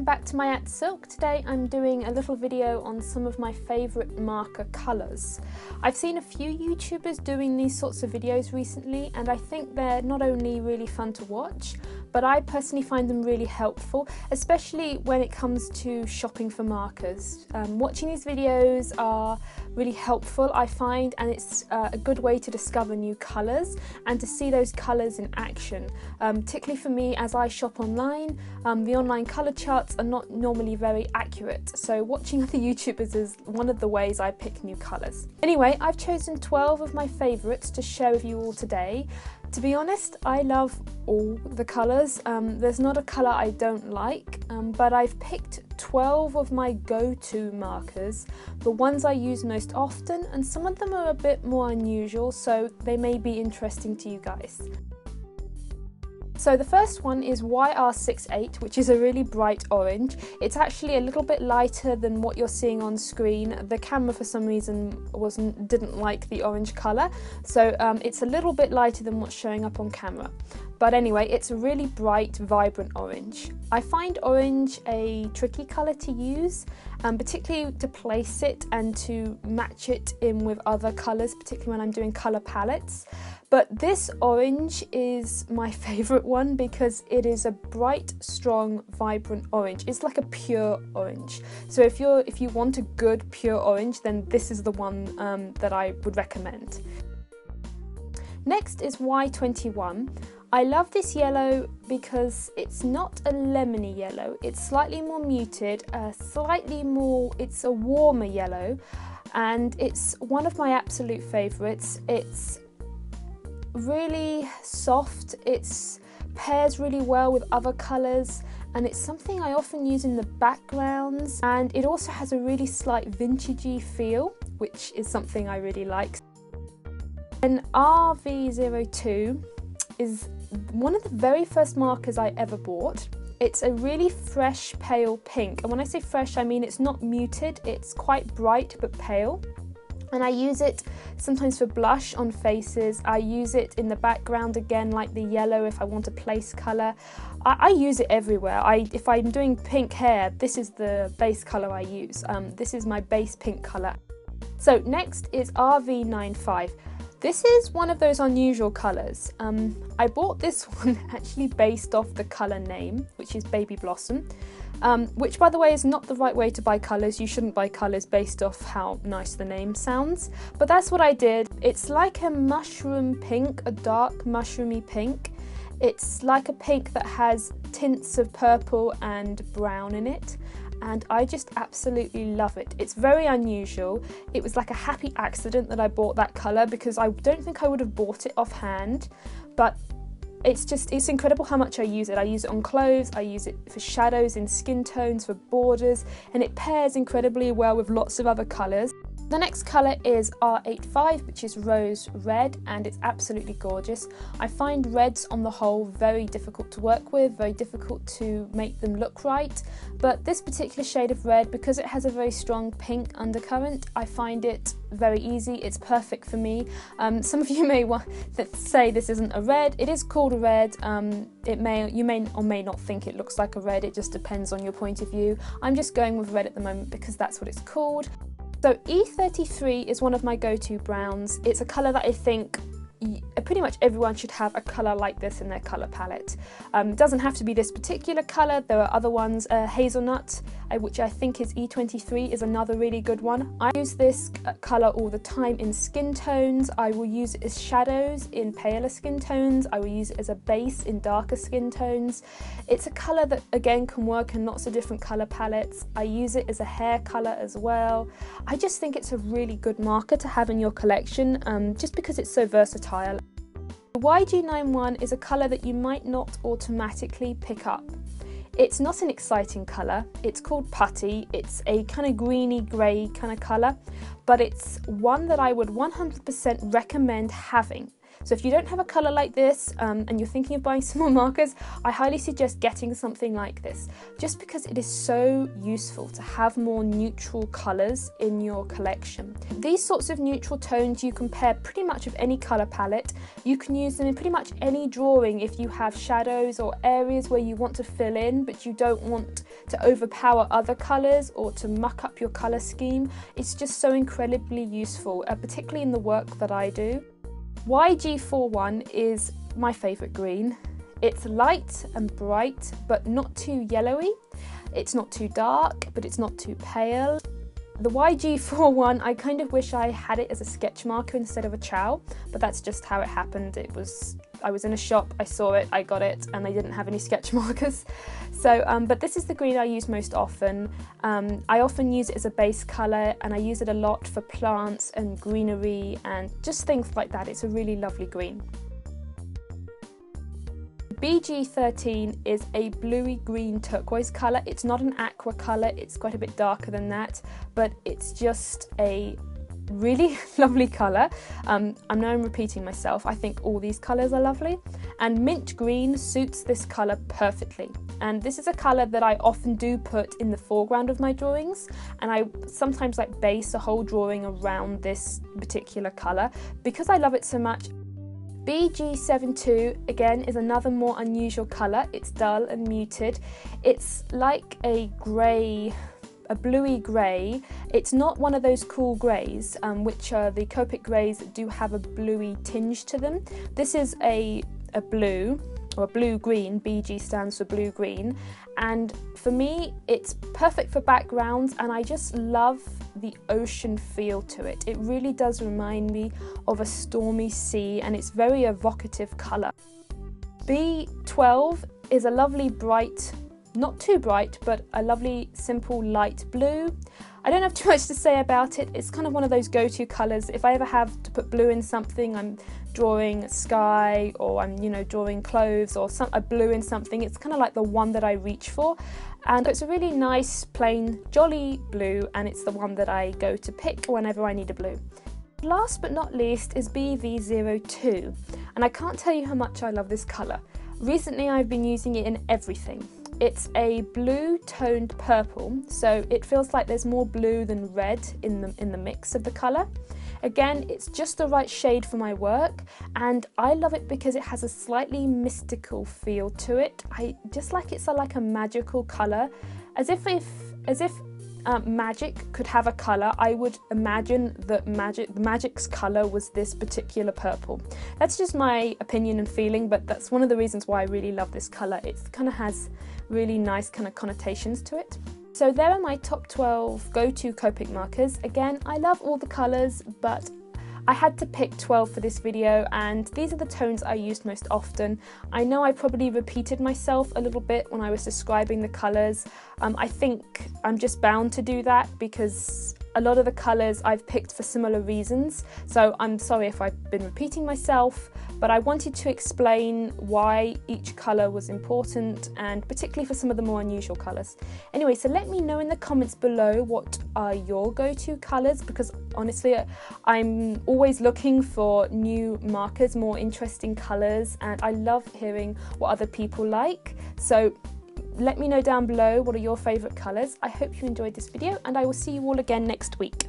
welcome back to my At Silk. Today I'm doing a little video on some of my favourite marker colours. I've seen a few YouTubers doing these sorts of videos recently and I think they're not only really fun to watch, but I personally find them really helpful, especially when it comes to shopping for markers. Watching these videos are really helpful, I find, and it's a good way to discover new colours and to see those colours in action. Particularly for me, as I shop online, the online colour charts are not normally very accurate, so watching other YouTubers is one of the ways I pick new colours. Anyway, I've chosen 12 of my favourites to share with you all today. To be honest, I love all the colours. There's not a colour I don't like, but I've picked 12 of my go-to markers, the ones I use most often, and some of them are a bit more unusual, so they may be interesting to you guys. So the first one is YR68, which is a really bright orange. It's actually a little bit lighter than what you're seeing on screen. The camera for some reason didn't like the orange colour, so it's a little bit lighter than what's showing up on camera. But anyway, it's a really bright, vibrant orange. I find orange a tricky colour to use, particularly to place it and to match it in with other colours, particularly when I'm doing colour palettes. But this orange is my favourite one because it is a bright, strong, vibrant orange. It's like a pure orange. So if you want a good pure orange, then this is the one that I would recommend. Next is Y21. I love this yellow because it's not a lemony yellow. It's slightly more muted, it's a warmer yellow, and it's one of my absolute favourites. It's really soft, it pairs really well with other colours, and it's something I often use in the backgrounds, and it also has a really slight vintagey feel, which is something I really like. And RV02 is one of the very first markers I ever bought. It's a really fresh pale pink, and when I say fresh I mean it's not muted, it's quite bright but pale. And I use it sometimes for blush on faces. I use it in the background again, like the yellow, if I want a place colour. I use it everywhere. If I'm doing pink hair, this is the base colour I use. This is my base pink colour. So next is RV95. This is one of those unusual colours. I bought this one actually based off the colour name, which is Baby Blossom. Which, by the way, is not the right way to buy colours. You shouldn't buy colours based off how nice the name sounds. But that's what I did. It's like a mushroom pink, a dark mushroomy pink. It's like a pink that has tints of purple and brown in it. And I just absolutely love it. It's very unusual. It was like a happy accident that I bought that colour because I don't think I would have bought it offhand. But it's incredible how much I use it. I use it on clothes, I use it for shadows in skin tones, for borders, and it pairs incredibly well with lots of other colours. The next colour is R85, which is rose red, and it's absolutely gorgeous. I find reds on the whole very difficult to work with, very difficult to make them look right, but this particular shade of red, because it has a very strong pink undercurrent, I find it very easy. It's perfect for me. Some of you may say this isn't a red. It is called a red. You may or may not think it looks like a red. It just depends on your point of view. I'm just going with red at the moment because that's what it's called. So E33 is one of my go-to browns. It's a colour that I think pretty much everyone should have a colour like this in their colour palette. It doesn't have to be this particular colour, there are other ones. Hazelnut, which I think is E23, is another really good one. I use this colour all the time in skin tones. I will use it as shadows in paler skin tones. I will use it as a base in darker skin tones. It's a colour that again can work in lots of different colour palettes. I use it as a hair colour as well. I just think it's a really good marker to have in your collection, just because it's so versatile. The YG91 is a colour that you might not automatically pick up. It's not an exciting colour, it's called putty, it's a kind of greeny grey kind of colour, but it's one that I would 100% recommend having. So if you don't have a colour like this and you're thinking of buying some more markers, I highly suggest getting something like this, just because it is so useful to have more neutral colours in your collection. These sorts of neutral tones you can pair pretty much with any colour palette. You can use them in pretty much any drawing if you have shadows or areas where you want to fill in but you don't want to overpower other colours or to muck up your colour scheme. It's just so incredibly useful, particularly in the work that I do. YG41 is my favourite green. It's light and bright but not too yellowy. It's not too dark but it's not too pale. The YG41, I kind of wish I had it as a sketch marker instead of a chow, but that's just how it happened. I was in a shop, I saw it, I got it, and they didn't have any sketch markers. So, but this is the green I use most often. I often use it as a base colour, and I use it a lot for plants and greenery and just things like that. It's a really lovely green. BG13 is a bluey green turquoise colour. It's not an aqua colour, it's quite a bit darker than that, but it's just a really lovely colour. I know I'm repeating myself, I think all these colours are lovely, and mint green suits this colour perfectly. And this is a colour that I often do put in the foreground of my drawings, and I sometimes like base a whole drawing around this particular colour because I love it so much. BG72 again is another more unusual colour. It's dull and muted. It's like a grey, a bluey grey. It's not one of those cool greys, which are the Copic greys that do have a bluey tinge to them. This is a blue, or a blue-green. BG stands for blue-green, and for me it's perfect for backgrounds, and I just love the ocean feel to it. It really does remind me of a stormy sea, and it's very evocative colour. B12 is a lovely bright, not too bright, but a lovely simple light blue. I don't have too much to say about it. It's kind of one of those go-to colours. If I ever have to put blue in something, I'm drawing sky, or I'm, you know, drawing clothes, or a blue in something, it's kind of like the one that I reach for. And it's a really nice, plain, jolly blue, and it's the one that I go to pick whenever I need a blue. Last but not least is BV02, and I can't tell you how much I love this colour. Recently I've been using it in everything. It's a blue toned purple, so it feels like there's more blue than red in the mix of the colour. Again, it's just the right shade for my work, and I love it because it has a slightly mystical feel to it. I just like it's like a magical colour, as if magic could have a colour. I would imagine that magic's colour was this particular purple. That's just my opinion and feeling, but that's one of the reasons why I really love this colour. It kind of has really nice kind of connotations to it. So there are my top 12 go-to Copic markers. Again, I love all the colours, but I had to pick 12 for this video, and these are the tones I used most often. I know I probably repeated myself a little bit when I was describing the colours. I think I'm just bound to do that because a lot of the colours I've picked for similar reasons, so I'm sorry if I've been repeating myself, but I wanted to explain why each colour was important, and particularly for some of the more unusual colours. Anyway, so let me know in the comments below what are your go-to colours, because honestly I'm always looking for new markers, more interesting colours, and I love hearing what other people like. So let me know down below what are your favourite colours. I hope you enjoyed this video, and I will see you all again next week.